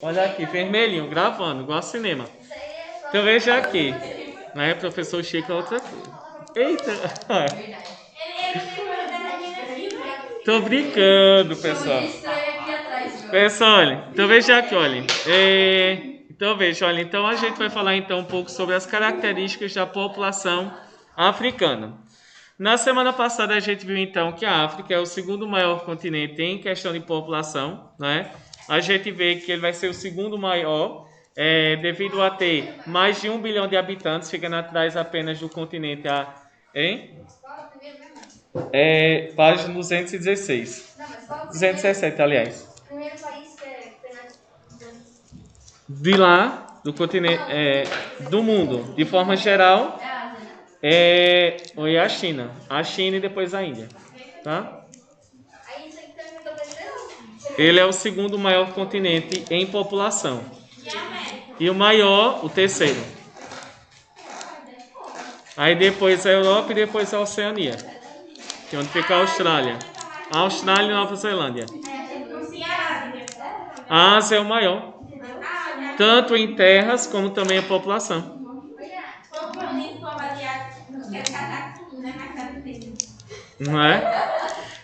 Olha aqui, vermelhinho, gravando, igual cinema. Então veja aqui, né? Professor Chico é outra coisa. Eita! Tô brincando, pessoal. Pessoal, olha, então veja aqui, olha. Então veja, olha, então a gente vai falar então um pouco sobre as características da população africana. Na semana passada a gente viu então que a África é o segundo maior continente em questão de população, né? A gente vê que ele vai ser o segundo maior, devido a ter mais de 1 bilhão de habitantes, ficando atrás apenas do continente hein? Página 216. 217, aliás. De lá, do continente, do mundo, de forma geral, foi a China. A China e depois a Índia, tá? Ele é o segundo maior continente em população. E o maior, o terceiro. Aí depois a Europa e depois a Oceania, que é onde fica a Austrália. A Austrália e Nova Zelândia. A Ásia é o maior, tanto em terras como também em população. Não é?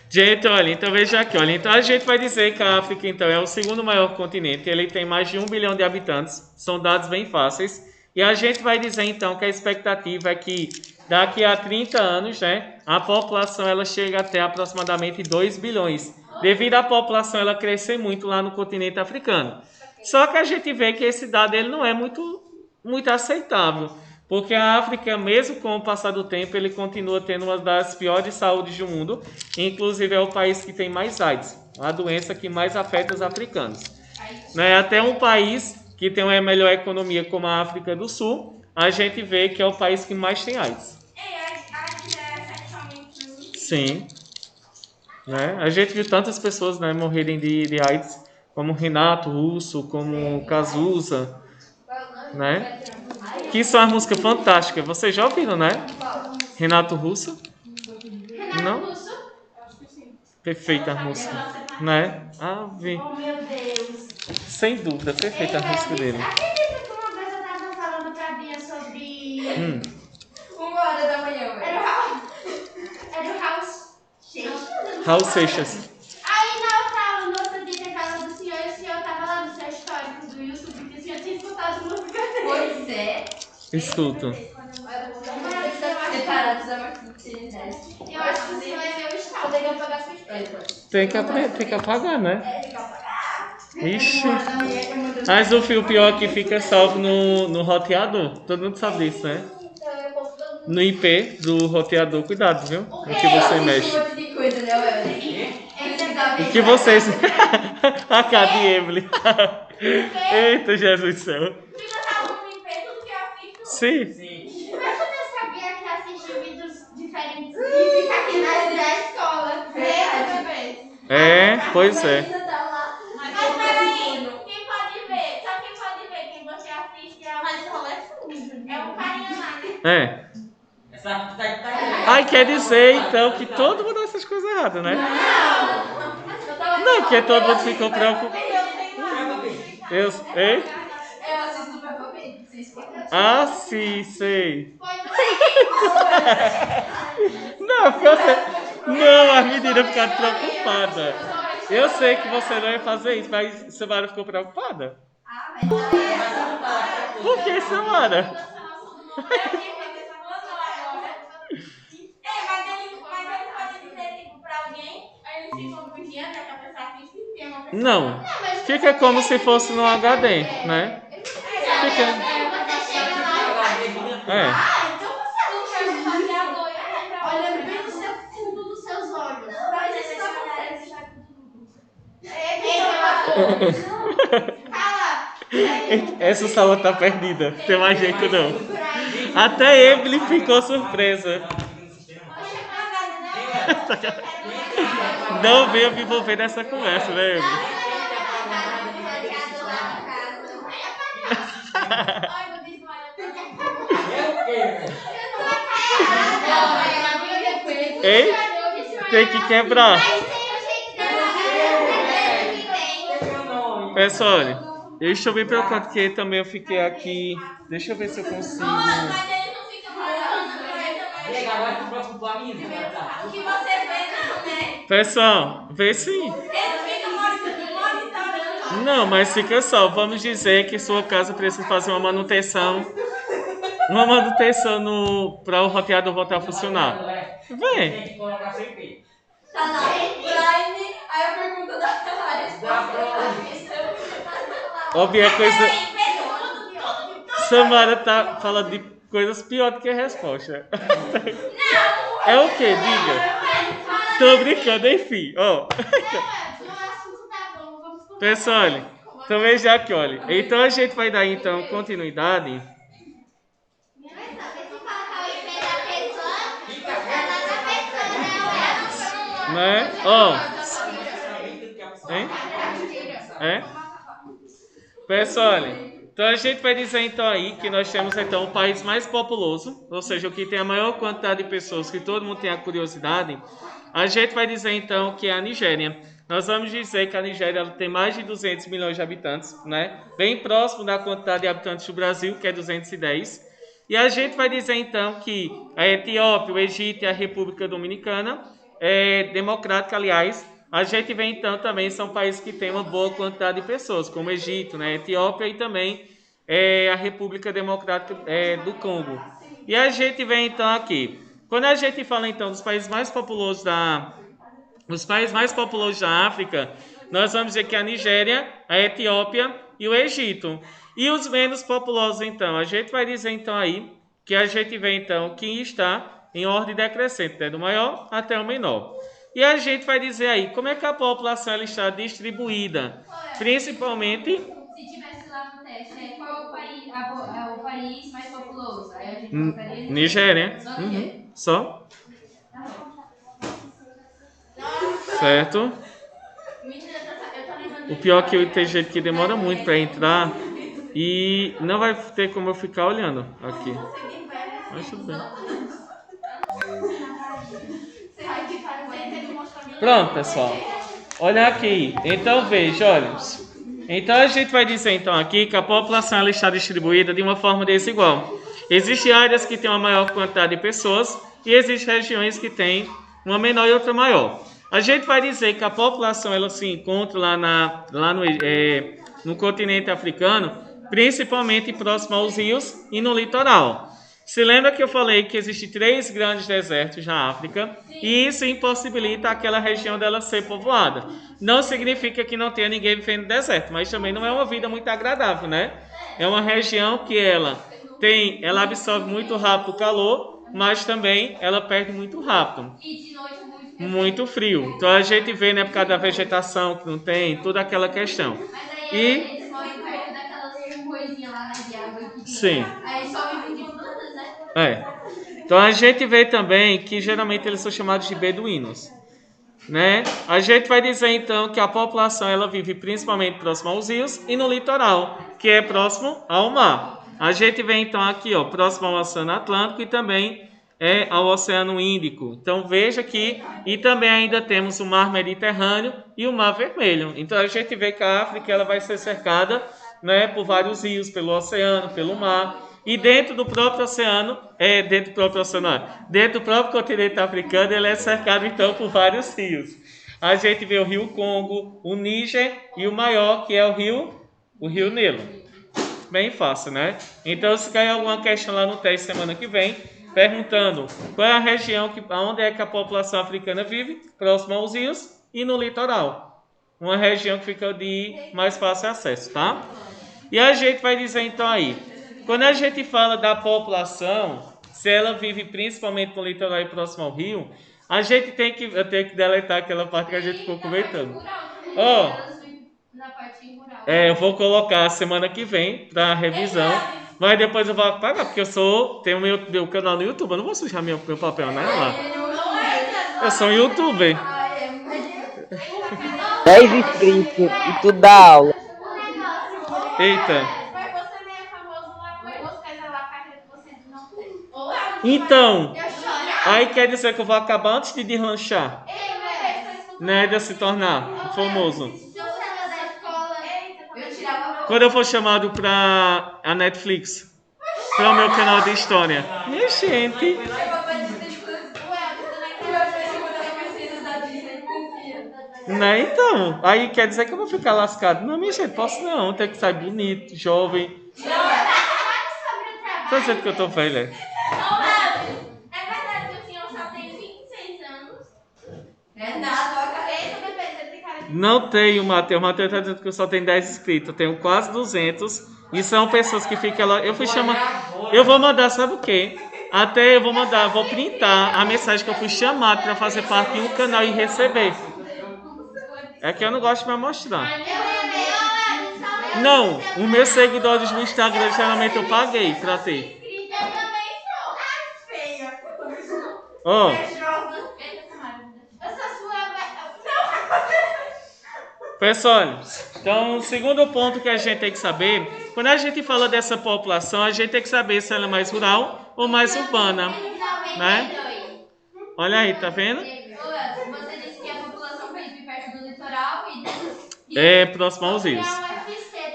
Gente, olha, então veja aqui, olha, então a gente vai dizer que a África então é o segundo maior continente, ele tem mais de 1 bilhão de habitantes, são dados bem fáceis, e a gente vai dizer então que a expectativa é que daqui a 30 anos, né, a população ela chega até aproximadamente 2 bilhões, devido à população ela crescer muito lá no continente africano. Só que a gente vê que esse dado ele não é muito aceitável. Porque a África, mesmo com o passar do tempo, ele continua tendo uma das piores saúdes do mundo. Inclusive é o país que tem mais AIDS, a doença que mais afeta os africanos. Né? Até um país que tem uma melhor economia como a África do Sul, a gente vê que é o país que mais tem AIDS. Sim. Né? A gente viu tantas pessoas, né, morrerem de AIDS, como Renato Russo, como Cazuza, né? Que são as músicas fantásticas. Vocês já ouviram, né? Renato Russo? Não? Perfeita a música, né? Ave. Oh, meu Deus. Sem dúvida, perfeita a música dele. Acredita que uma vez eu tava falando pra Bia sobre... 1 hora da manhã, velho. Era o House... Raul Seixas. Aí na outra aula, no outro dia, teve aula do senhor, e o senhor tava lá no seu histórico do YouTube, que o senhor tinha escutado música dele. Pois é. Escuto. Separados da maternidade. Eu acho que o senhor é meu estado. Tem que apagar sua história. Tem que apagar, né? Tem que apagar. Ixi. Mas o fio pior é que fica salvo no roteador. Todo mundo sabe disso, né? No IP do roteador, cuidado, viu? O que você mexe. Um monte de coisa, né, Welly? O que vocês. A cara de Emily. Eita, Jesus do céu. Fica salvo no IP, tudo que eu assisto. Sim. Mas você sabia que assiste vídeos diferentes e fica aqui na escola? Pois é. Mas peraí, quem pode ver? Só quem pode ver quem você assiste é um carinha lá, né? Ai, quer dizer então que todo mundo essas coisas erradas, né? Não, porque todo mundo ficou preocupado. Hein? Eu assisto pra comer. Ah, sim, sei. Não, porque você. Não, as meninas ficaram preocupadas. Eu sei que você não ia fazer isso, mas Samara ficou preocupada. Por que, Samara? Não. Fica como se fosse no HD, né? Fica. Então você não quer um roteador olhando bem no seu fundo dos seus olhos. Mas isso não acontece. Cala! Essa sala tá perdida. Tem mais jeito não. Até Emily ficou surpresa. Não veio me envolver nessa conversa, né, Emily? Ei? Tem que quebrar. Pessoal, Eu estou bem preocupado porque também eu fiquei aqui. Deixa eu ver se eu consigo. Mas eles não ficam mandando pra ele também. Agora que o próximo planinho. O que você vê não, né? Pessoal, vê sim. Eles ficam monitorando. Não, mas fica só. Vamos dizer que sua casa precisa fazer uma manutenção. Uma manutenção para o roteador voltar a funcionar. Vem. Tem que colocar sempre. Tá na Prime, aí a pergunta da Óbvio, a coisa. Peraí, tudo. Samara tá falando de coisas pior do que a resposta. É o que? Diga. Tô brincando, enfim. Ó. Pessoal, olha. Então veja aqui, olha. Então a gente vai dar então continuidade. Né? Ó. Hein? É? Pessoal, olha. Então a gente vai dizer então aí que nós temos então o país mais populoso, ou seja, o que tem a maior quantidade de pessoas, que todo mundo tem a curiosidade. A gente vai dizer então que é a Nigéria. Nós vamos dizer que a Nigéria ela tem mais de 200 milhões de habitantes, né? Bem próximo da quantidade de habitantes do Brasil, que é 210. E a gente vai dizer então que a Etiópia, o Egito e a República Dominicana, democrática, aliás, a gente vê então também são países que têm uma boa quantidade de pessoas, como o Egito, né, Etiópia e também a República Democrática do Congo. E a gente vê então aqui, quando a gente fala então dos países mais populosos da África, nós vamos dizer que a Nigéria, a Etiópia e o Egito. E os menos populosos então, a gente vai dizer então aí que a gente vê então que está em ordem decrescente, né, do maior até o menor. E a gente vai dizer aí como é que a população ela está distribuída, principalmente. Se tivesse lá no teste, qual é o país mais populoso? Aí a gente colocaria Nigéria. Só. Certo. O pior é que tem gente que demora muito para entrar e não vai ter como eu ficar olhando aqui. Mas tudo bem. Pronto, pessoal. Olha aqui. Então veja, olha. Então a gente vai dizer então aqui que a população ela está distribuída de uma forma desigual. Existem áreas que têm uma maior quantidade de pessoas e existem regiões que têm uma menor e outra maior. A gente vai dizer que a população ela se encontra lá no continente africano, principalmente próximo aos rios e no litoral. Se lembra que eu falei que existem 3 grandes desertos na África e isso impossibilita aquela região dela ser povoada. Não significa que não tenha ninguém vivendo no deserto, mas também não é uma vida muito agradável, né? É uma região que ela absorve muito rápido o calor, mas também ela perde muito rápido. E de noite muito frio. Então a gente vê, né, por causa da vegetação que não tem, toda aquela questão. Mas aí eles moram perto daquelas coisinhas lá de água que sim. Aí só vivem de plantas, né? Então a gente vê também que geralmente eles são chamados de beduínos, né? A gente vai dizer então que a população ela vive principalmente próximo aos rios e no litoral, que é próximo ao mar. A gente vê então aqui, ó, próximo ao Oceano Atlântico e também ao Oceano Índico. Então veja que e também ainda temos o Mar Mediterrâneo e o Mar Vermelho. Então a gente vê que a África ela vai ser cercada, né, por vários rios, pelo oceano, pelo mar. E dentro do próprio oceano, dentro do próprio continente africano, ele é cercado então por vários rios. A gente vê o Rio Congo, o Níger e o maior, que é o Rio Nilo. Bem fácil, né? Então se cair alguma questão lá no teste semana que vem, perguntando qual é a região, onde é que a população africana vive, próximo aos rios e no litoral. Uma região que fica de mais fácil acesso, tá? E a gente vai dizer então aí, quando a gente fala da população, se ela vive principalmente no litoral e próximo ao rio, a gente eu tenho que deletar aquela parte que a gente ficou comentando. Eu vou colocar semana que vem para revisão. Mas depois eu vou apagar, porque tenho meu canal no YouTube, eu não vou sujar meu papel, né? Lá. Eu sou um youtuber. 10 inscritos e tu dá aula. Eita. Mas você nem é famoso lá, mas você é lá perto que você não tem. Então, aí quer dizer que eu vou acabar antes de deslanchar, né? De se tornar famoso. Eu tirava Quando eu for chamado para a Netflix, para o meu canal de história. Minha gente. Né, então, aí quer dizer que eu vou ficar lascado. Não, minha gente, posso não. Tem que sair bonito, jovem. Tô dizendo que eu tô velha. É verdade que o senhor só tem 26 anos? É nada, Não tenho, Matheus. Matheus tá dizendo que eu só tenho 10 inscritos. Eu tenho quase 200. E são pessoas que ficam lá. Eu fui chamar. Eu vou mandar, sabe o quê? Até eu vou mandar, vou printar a mensagem que eu fui chamado para fazer parte de um canal e receber. É que eu não gosto de me mostrar. Não, os meus seguidores no Instagram geralmente eu paguei pra ter. Eu também sou. Ai, feia. Ó. Eu sou sua. Pessoal, então o segundo ponto que a gente tem que saber, quando a gente fala dessa população, a gente tem que saber se ela é mais rural ou mais urbana, né? Olha aí, tá vendo? Você disse que a população vive perto do litoral e É próximo aos rios.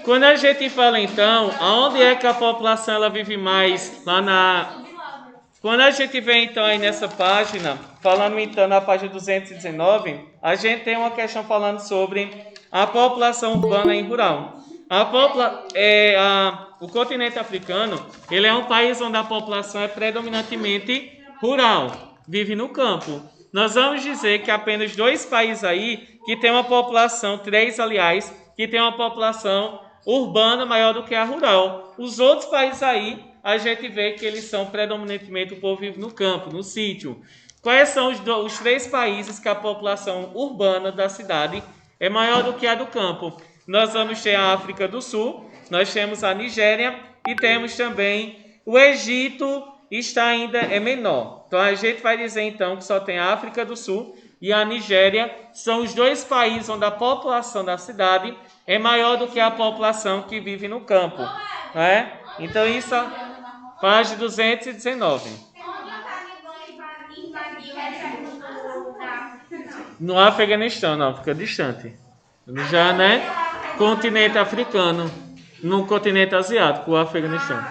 Quando a gente fala então, aonde é que a população ela vive mais? Lá na... Quando a gente vem então aí nessa página, falando então na página 219, a gente tem uma questão falando sobre a população urbana e rural. O continente africano, ele é um país onde a população é predominantemente rural, vive no campo. Nós vamos dizer que apenas 2 países aí que tem uma população, 3 aliás, que tem uma população urbana maior do que a rural. Os outros países aí, a gente vê que eles são predominantemente o povo vive no campo, no sítio. Quais são os 3 países que a população urbana da cidade é maior do que a do campo? Nós vamos ter a África do Sul, nós temos a Nigéria e temos também o Egito, está ainda é menor. Então a gente vai dizer então que só tem a África do Sul e a Nigéria, são os 2 países onde a população da cidade é maior do que a população que vive no campo, né? Então isso página 219. No Afeganistão, não, fica distante. Já, né? Continente africano, no continente asiático, o Afeganistão.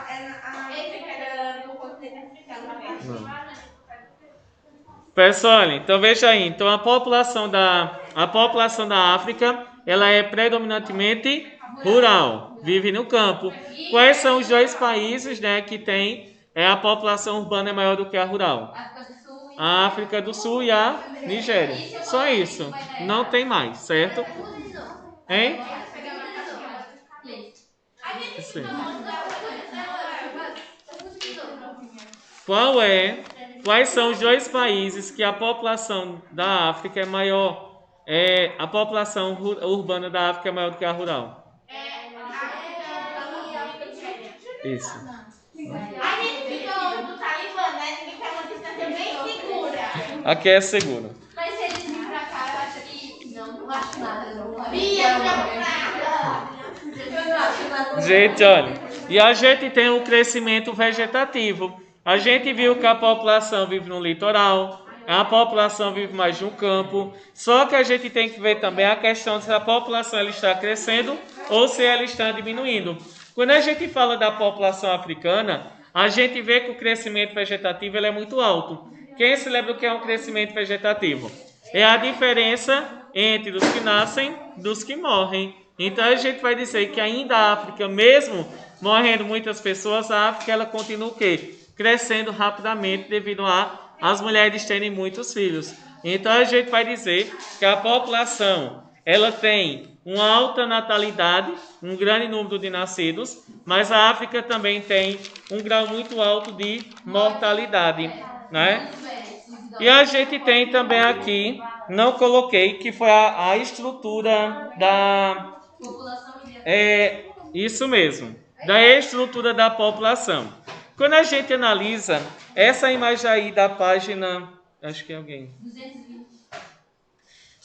Pessoal, então veja aí, então a população da África, ela é predominantemente rural, vive no campo. Quais são os 2 países, né, que tem a população urbana é maior do que a rural? A África do Sul e a Nigéria. Só isso, não tem mais, certo? Hein? Sim. Quais são os 2 países que a população da África é maior? A população urbana da África é maior do que a rural? Isso. A gente fica longe do Talibã, né? Ninguém quer uma distância bem segura. Aqui é seguro. Mas se eles virem pra cá, eu acho que. Não acho nada. Gente, olha. E a gente tem o crescimento vegetativo. A gente viu que a população vive no litoral, a população vive mais no campo. Só que a gente tem que ver também a questão de se a população ela está crescendo ou se ela está diminuindo. Quando a gente fala da população africana, a gente vê que o crescimento vegetativo ele é muito alto. Quem se lembra do que é um crescimento vegetativo? É a diferença entre os que nascem e dos que morrem. Então a gente vai dizer que ainda a África, mesmo morrendo muitas pessoas, a África ela continua o quê? Crescendo rapidamente devido às mulheres terem muitos filhos. Então a gente vai dizer que a população ela tem uma alta natalidade, um grande número de nascidos, mas a África também tem um grau muito alto de mortalidade, né? E a gente tem também aqui, não coloquei, que foi a estrutura da... Isso mesmo, da estrutura da população. Quando a gente analisa essa imagem aí da página... Acho que é alguém... 220.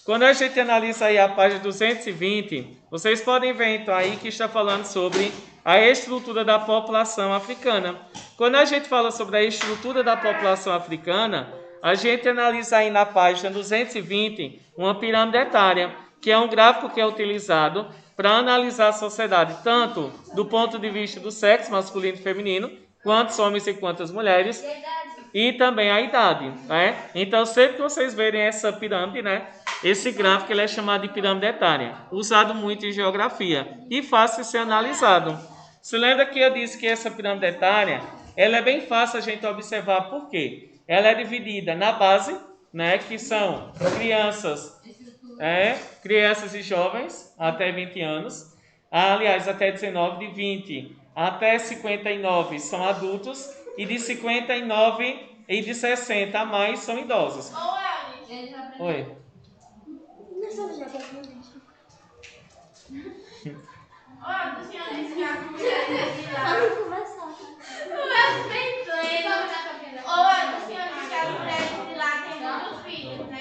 Quando a gente analisa aí a página 220, vocês podem ver então aí que está falando sobre a estrutura da população africana. Quando a gente fala sobre a estrutura da população africana, a gente analisa aí na página 220 uma pirâmide etária, que é um gráfico que é utilizado para analisar a sociedade, tanto do ponto de vista do sexo masculino e feminino, quantos homens e quantas mulheres, e também a idade, né? Então, sempre que vocês verem essa pirâmide, né? Esse gráfico ele é chamado de pirâmide etária, usado muito em geografia e fácil de ser analisado. Se lembra que eu disse que essa pirâmide etária, ela é bem fácil a gente observar por quê? Ela é dividida na base, né? Que são crianças e jovens até 20 anos, aliás, até 19, de 20 até 59 são adultos, e de 59 e de 60 a mais são idosos. Oi.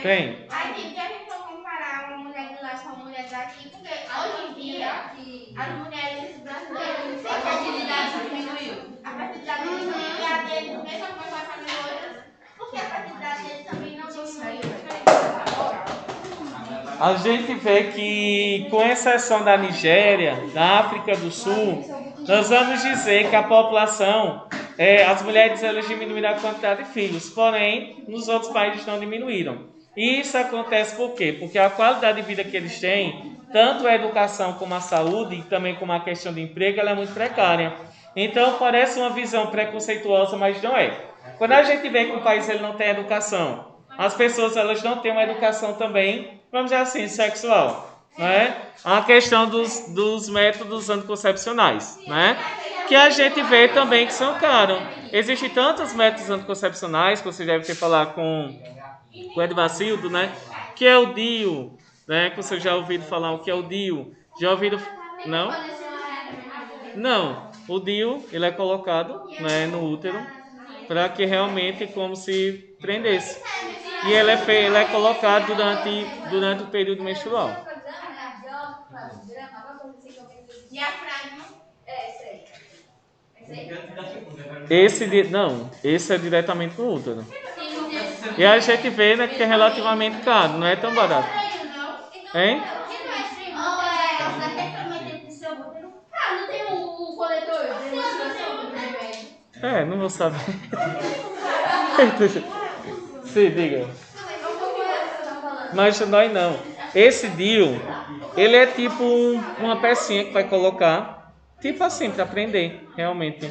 Tem. Aí, se a gente for comparar uma mulher de lá com uma mulher daqui, porque hoje em dia as mulheres brasileiras a fertilidade diminuiu. A fertilidade diminuiu e a deles, mesmo com as famílias hoje, porque a fertilidade deles também não diminuiu. A gente vê que, com exceção da Nigéria, da África do Sul, nós vamos dizer que a população, as mulheres elas diminuíram a quantidade de filhos, porém, nos outros países não diminuíram. E isso acontece por quê? Porque a qualidade de vida que eles têm, tanto a educação como a saúde, e também como a questão de emprego, ela é muito precária. Então, parece uma visão preconceituosa, mas não é. Quando a gente vê que o país ele não tem educação, as pessoas elas não têm uma educação também, vamos dizer assim, sexual, né? A questão dos métodos anticoncepcionais, né? Que a gente vê também que são caros. Existem tantos métodos anticoncepcionais, que você deve ter falado com o Edvacildo, né? Que é o DIU, né? Que você já ouviu falar o que é o DIU. Já ouviram? Não? Não. O DIU, ele é colocado, né, no útero, para que realmente como se prendesse. E ele é colocado durante o período menstrual. Diafragma. Esse é diretamente no útero. E a gente vê, né, que é relativamente caro, não é tão barato. Hein? Não tem um coletor de menstruação do remédio? Não vou saber. Sim, diga. Mas nós não. Esse DIU, ele é tipo uma pecinha que vai colocar, tipo assim, para prender, realmente.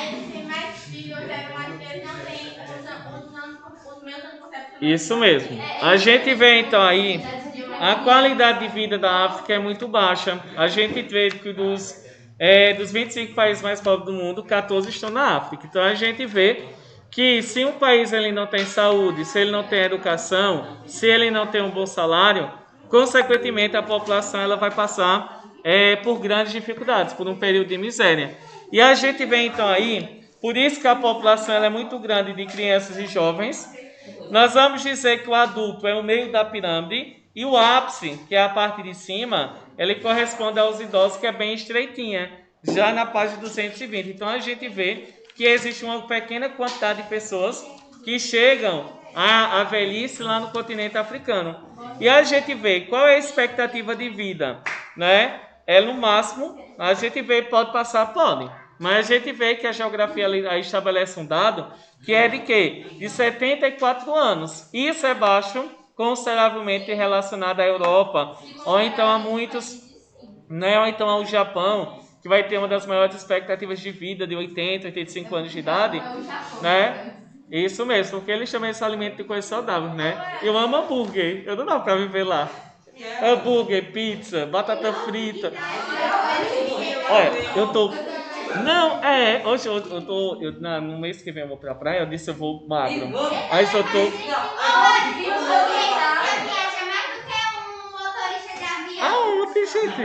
Eles têm mais filhos, mas eles não têm os meus anticoncepcionais. Isso mesmo. A gente vê então aí, a qualidade de vida da África é muito baixa. A gente vê que dos 25 países mais pobres do mundo, 14 estão na África. Então a gente vê que se um país ele não tem saúde, se ele não tem educação, se ele não tem um bom salário, consequentemente a população ela vai passar por grandes dificuldades, por um período de miséria. E a gente vê então aí, por isso que a população ela é muito grande de crianças e jovens. Nós vamos dizer que o adulto é o meio da pirâmide e o ápice, que é a parte de cima, ele corresponde aos idosos, que é bem estreitinha, já na página 220. Então a gente vê que existe uma pequena quantidade de pessoas que chegam à velhice lá no continente africano. E a gente vê qual é a expectativa de vida, né? No máximo, a gente vê, pode passar, pode. Mas a gente vê que a geografia aí estabelece um dado que é de quê? De 74 anos. Isso é baixo, consideravelmente relacionado à Europa, ou então a muitos, né? Ou então ao Japão, que vai ter uma das maiores expectativas de vida, de 80, 85 anos de idade, né? Isso mesmo, porque eles chamam esse alimento de coisa saudável, né? Eu amo hambúrguer, eu não dá pra viver lá. Hambúrguer, pizza, batata frita. Olha, eu tô... Não, hoje eu tô... no mês que vem eu vou pra praia, eu disse eu vou magro. Mas eu tô... Tem gente.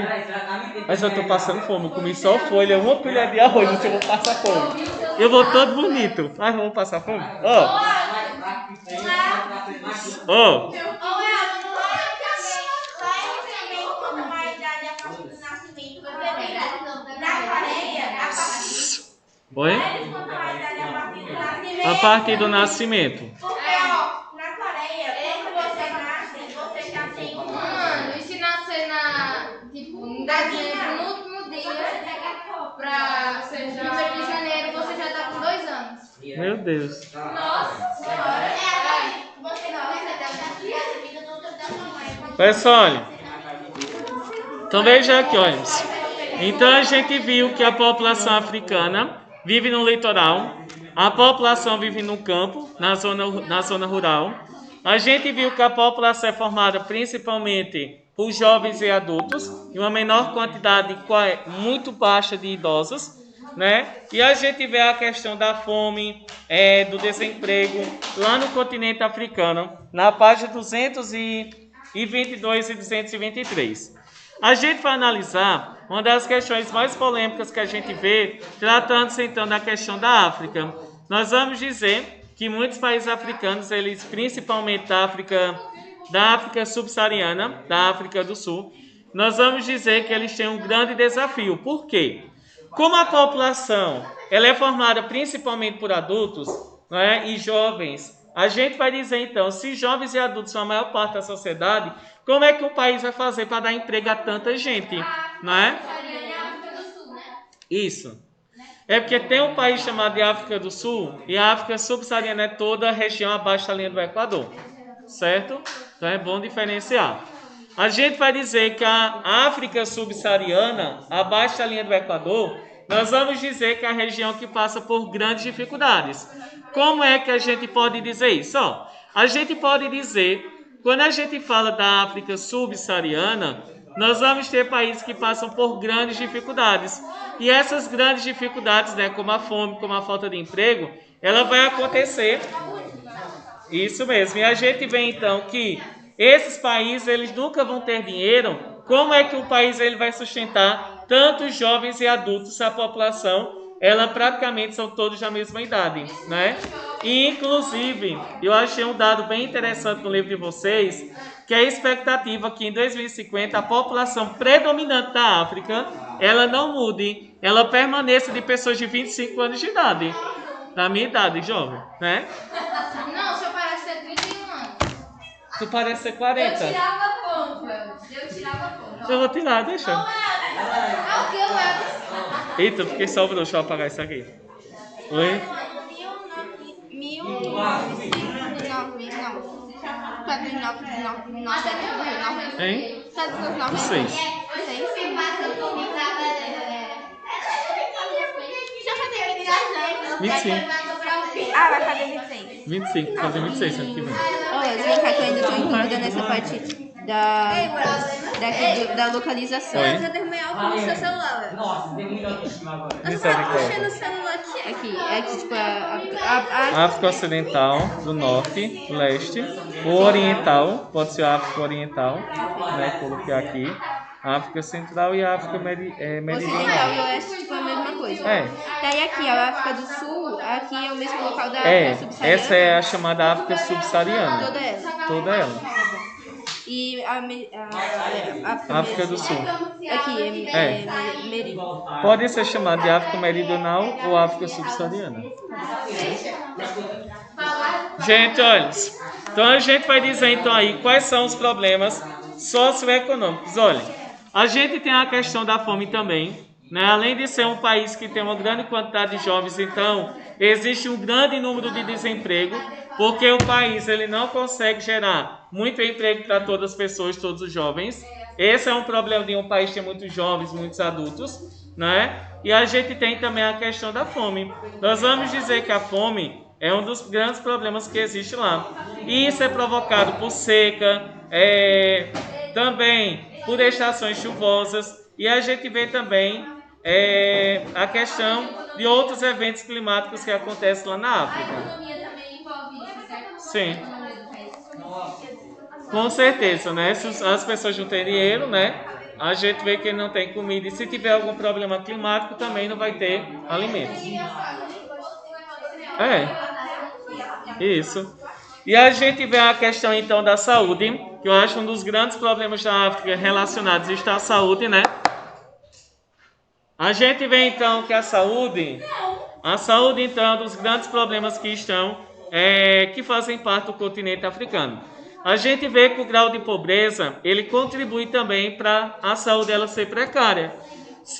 Mas eu tô passando fome, eu comi só folha, uma colher de arroz, eu vou passar fome. Eu vou todo bonito, mas eu vou passar fome. Oi? A partir do nascimento. Porque, na Coreia, quando você nasce, pra 1º de janeiro você já tá com 2 anos. Meu Deus. Nossa senhora. Pessoal, então veja aqui, olha. Então a gente viu que a população africana vive no litoral, a população vive no campo, na zona rural. A gente viu que a população é formada principalmente por jovens e adultos, e uma menor quantidade muito baixa de idosos, né? E a gente vê a questão da fome, do desemprego lá no continente africano, na página 222 e 223. A gente vai analisar uma das questões mais polêmicas que a gente vê, tratando-se então da questão da África. Nós vamos dizer que muitos países africanos, eles principalmente da África subsaariana, da África do Sul, nós vamos dizer que eles têm um grande desafio. Por quê? Como a população ela é formada principalmente por adultos, né, e jovens, a gente vai dizer então, se jovens e adultos são a maior parte da sociedade, como é que o país vai fazer para dar emprego a tanta gente? Não é? Isso. É porque tem um país chamado de África do Sul, e a África subsaariana é toda a região abaixo da linha do Equador. Certo? Então é bom diferenciar. A gente vai dizer que a África subsaariana, abaixo da linha do Equador, nós vamos dizer que é a região que passa por grandes dificuldades. Como é que a gente pode dizer isso? Ó, a gente pode dizer, quando a gente fala da África subsaariana, nós vamos ter países que passam por grandes dificuldades. E essas grandes dificuldades, né, como a fome, como a falta de emprego, ela vai acontecer. Isso mesmo. E a gente vê então que esses países, eles nunca vão ter dinheiro. Como é que o país ele vai sustentar tanto jovens e adultos se a população, ela praticamente são todos da mesma idade, né? E inclusive, eu achei um dado bem interessante no livro de vocês, que é a expectativa que em 2050 a população predominante da África, ela não mude, ela permaneça de pessoas de 25 anos de idade. Da minha idade, jovem, né? Não, o senhor parece ter 31 anos. Tu parece ser 40. Eu tirava ponto, Elvis. Eu tirava ponto. Eu vou tirar, deixa. É o que, Elvis? Eita, eu fiquei só, deixa eu apagar isso aqui. Oi? 1999. Hein? Não sei. Já fazer 25. Ah, vai fazer 26. 25, fazer 26 ano que vem. Ô, vem cá que eu ainda tô em dúvida nessa parte da localização. Oi? Você tem maior que o seu celular. Nossa, deu muito autoestima agora. Você tá puxando o celular aqui. Aqui, tipo a África Ocidental, do Norte, leste, ou Oriental, pode ser a África Oriental, né, coloquei aqui, África Central e África Ocidental e Meridional. Oeste, tipo a mesma coisa. É. Daí aqui, a África do Sul, aqui é o mesmo local da É, África subsaariana. essa é a chamada África Subsaariana. Toda ela. Toda ela. E a África do Sul. Aqui, Merido. Pode ser chamada de África Meridional ou África Subsaariana. Gente, olha, então a gente vai dizer então aí quais são os problemas socioeconômicos. Olha, a gente tem a questão da fome também, né? Além de ser um país que tem uma grande quantidade de jovens, então existe um grande número de desemprego, porque o país ele não consegue gerar muito emprego para todas as pessoas, todos os jovens. Esse é um problema de um país ter muitos jovens, muitos adultos, né? E a gente tem também a questão da fome. Nós vamos dizer que a fome é um dos grandes problemas que existe lá. E isso é provocado por seca, também por estações chuvosas. E a gente vê também a questão de outros eventos climáticos que acontecem lá na África. A economia também envolve isso, certo? Sim. Com certeza, né? Se as pessoas não têm dinheiro, né? A gente vê que não tem comida. E se tiver algum problema climático, também não vai ter alimentos. Isso. E a gente vê a questão, então, da saúde, que eu acho um dos grandes problemas da África relacionados está a saúde, né? A gente vê, então, que a saúde, então, é um dos grandes problemas que estão, que fazem parte do continente africano. A gente vê que o grau de pobreza, ele contribui também para a saúde ela ser precária.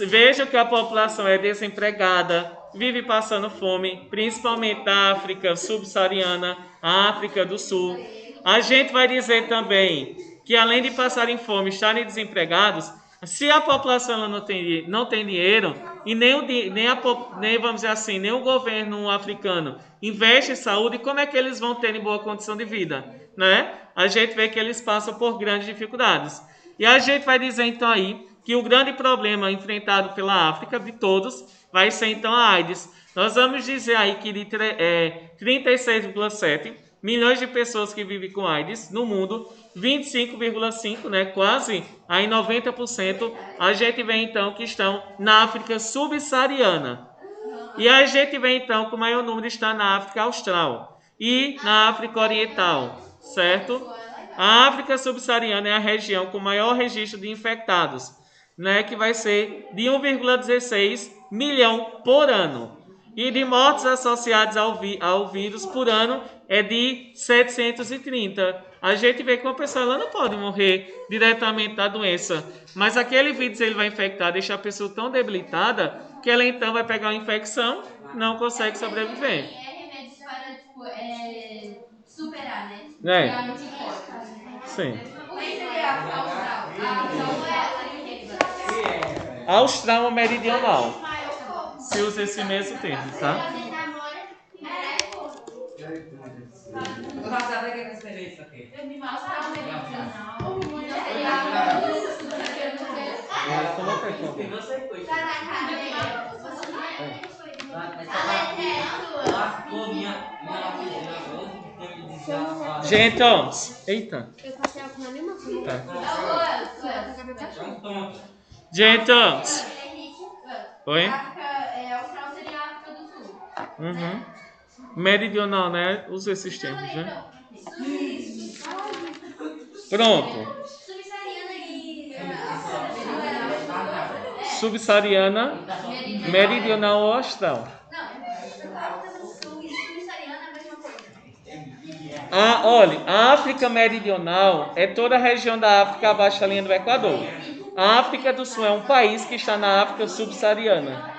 Veja que a população é desempregada, vive passando fome, principalmente da África subsaariana, a África do Sul. A gente vai dizer também que além de passarem fome, estarem desempregados, se a população ela não tem dinheiro e nem vamos dizer assim, nem o governo africano investe em saúde, como é que eles vão ter em boa condição de vida, né? A gente vê que eles passam por grandes dificuldades. E a gente vai dizer então aí que o grande problema enfrentado pela África de todos vai ser então a AIDS. Nós vamos dizer aí que de 36,7 milhões de pessoas que vivem com AIDS no mundo, 25,5, né, quase aí 90%, a gente vê então que estão na África subsaariana. E a gente vê então que o maior número está na África Austral e na África Oriental, certo? A África subsaariana é a região com maior registro de infectados, né, que vai ser de 1,16 milhão por ano. E de mortes associadas ao vírus por ano é de 730. A gente vê que uma pessoa ela não pode morrer diretamente da doença, mas aquele vírus ele vai infectar, deixa a pessoa tão debilitada que ela então vai pegar uma infecção, não consegue sobreviver. Remédios para, tipo, superar, né? É. Criar anticorpos. Sim. O que seria a austral? A austral seria o quê? Austral ou meridional. Se usa esse mesmo termo, tá? Eu vou saber o que é que seria isso aqui. Eu sei coisa. Gente, ó. Eita. Eu passei algo na mesma coisa. Tá. Gente, ó. Oi? A austral seria a África do Sul. Uhum. Meridional, né? Usa esses termos, né? Pronto. Subsaariana, meridional ou austral. Olha, a África Meridional é toda a região da África abaixo da linha do Equador. A África do Sul é um país que está na África subsaariana.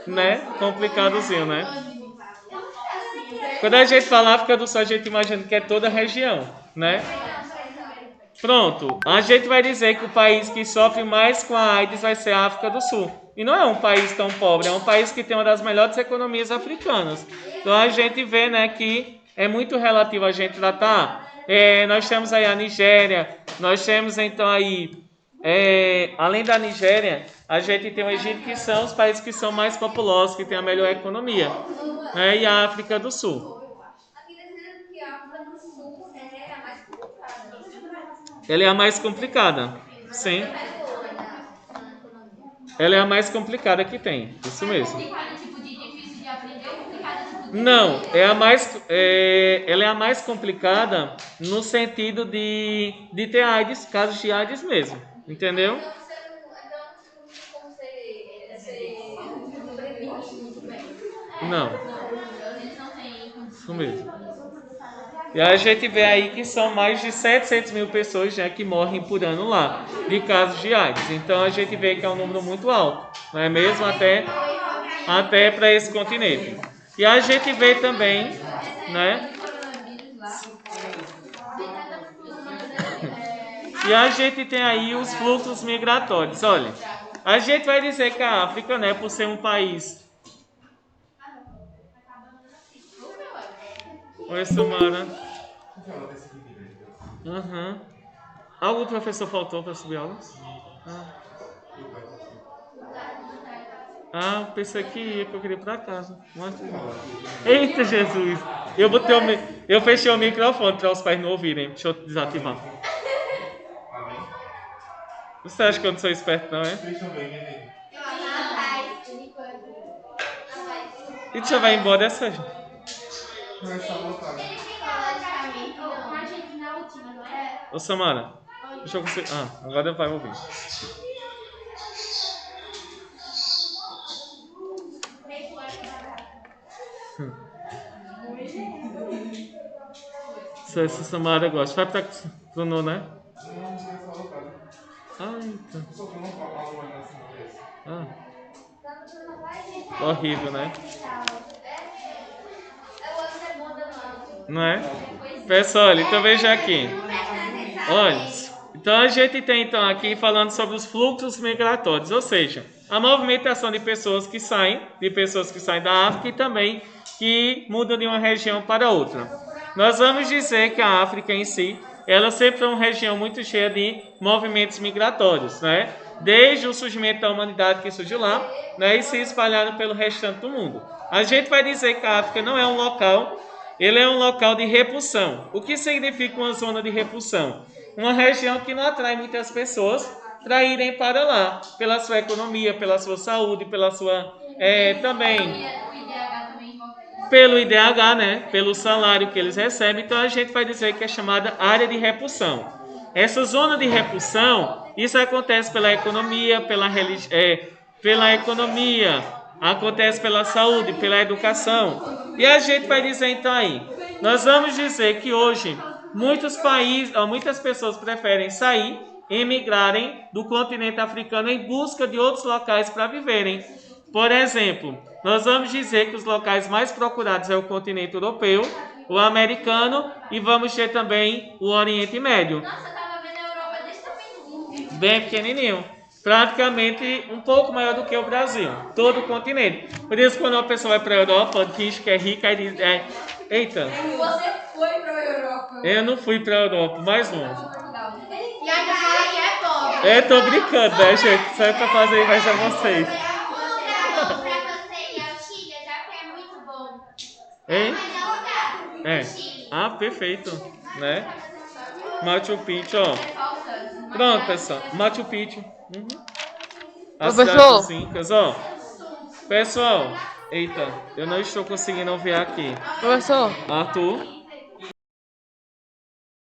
Né? Complicadozinho, né? Quando a gente fala África do Sul, a gente imagina que é toda a região, né? Pronto, a gente vai dizer que o país que sofre mais com a AIDS vai ser a África do Sul. E não é um país tão pobre, é um país que tem uma das melhores economias africanas. Então a gente vê, né, que é muito relativo a gente tratar. Nós temos aí a Nigéria, nós temos então aí, além da Nigéria, a gente tem o Egito, que são os países que são mais populosos, que têm a melhor economia, né, e a África do Sul. Ela é a mais complicada, sim. Ela é a mais complicada que tem, isso mesmo. Não, ela é a mais complicada no sentido de ter AIDS, casos de AIDS mesmo, entendeu? Não, isso mesmo. E a gente vê aí que são mais de 700 mil pessoas, né, que morrem por ano lá, de casos de AIDS. Então a gente vê que é um número muito alto, não é mesmo? Até para esse continente. E a gente vê também, né? E a gente tem aí os fluxos migratórios. Olha, a gente vai dizer que a África, né, por ser um país... Oi, Samara. Uhum. Algum professor faltou para subir aulas? Eu pensei que ia, que eu queria ir para casa. Eita, Jesus! Eu fechei o microfone para os pais não ouvirem. Deixa eu desativar. Você acha que eu não sou esperto, não, é? E deixa eu vai embora dessa gente. Ô Samara, deixa eu conseguir. Agora vai ouvir. Se essa Samara gosta. Vai pro Nono, né? Ai, Ah. Horrível, né? Não é? Pessoal, olha, então veja aqui. Olha, então a gente tem então aqui falando sobre os fluxos migratórios, ou seja, a movimentação de pessoas que saem da África e também que mudam de uma região para outra. Nós vamos dizer que a África em si, ela sempre foi uma região muito cheia de movimentos migratórios, né? Desde o surgimento da humanidade que surgiu lá, né, e se espalharam pelo restante do mundo. A gente vai dizer que a África não é um local, ele é um local de repulsão. O que significa uma zona de repulsão? Uma região que não atrai muitas pessoas para irem para lá, pela sua economia, pela sua saúde, pela sua também pelo IDH, né? Pelo salário que eles recebem. Então a gente vai dizer que é chamada área de repulsão. Essa zona de repulsão, isso acontece pela economia, pela economia, acontece pela saúde, pela educação. E a gente vai dizer então aí, nós vamos dizer que hoje muitas pessoas preferem sair, emigrarem do continente africano em busca de outros locais para viverem. Por exemplo, nós vamos dizer que os locais mais procurados é o continente europeu, o americano e vamos ter também o Oriente Médio. Nossa, eu tava vendo a Europa desse tamanho. Bem pequenininho. Praticamente um pouco maior do que o Brasil. Todo o continente. Por isso, quando uma pessoa vai para a Europa, diz que é rica e diz... Eita. Você foi para a Europa. Eu não fui para a Europa, mais longe. E ainda fala que é pobre. Eu tô brincando, né, gente? Só é para fazer inveja a vocês. Pra você ir ao Chile, já que é muito bom. Hein? Mas É. Ah, perfeito. Né? Machu Picchu, ó. Pronto, pessoal. Machu Picchu. As cidades dos Incas, ó. Pessoal, eita, eu não estou conseguindo ouvir aqui. Professor, Arthur.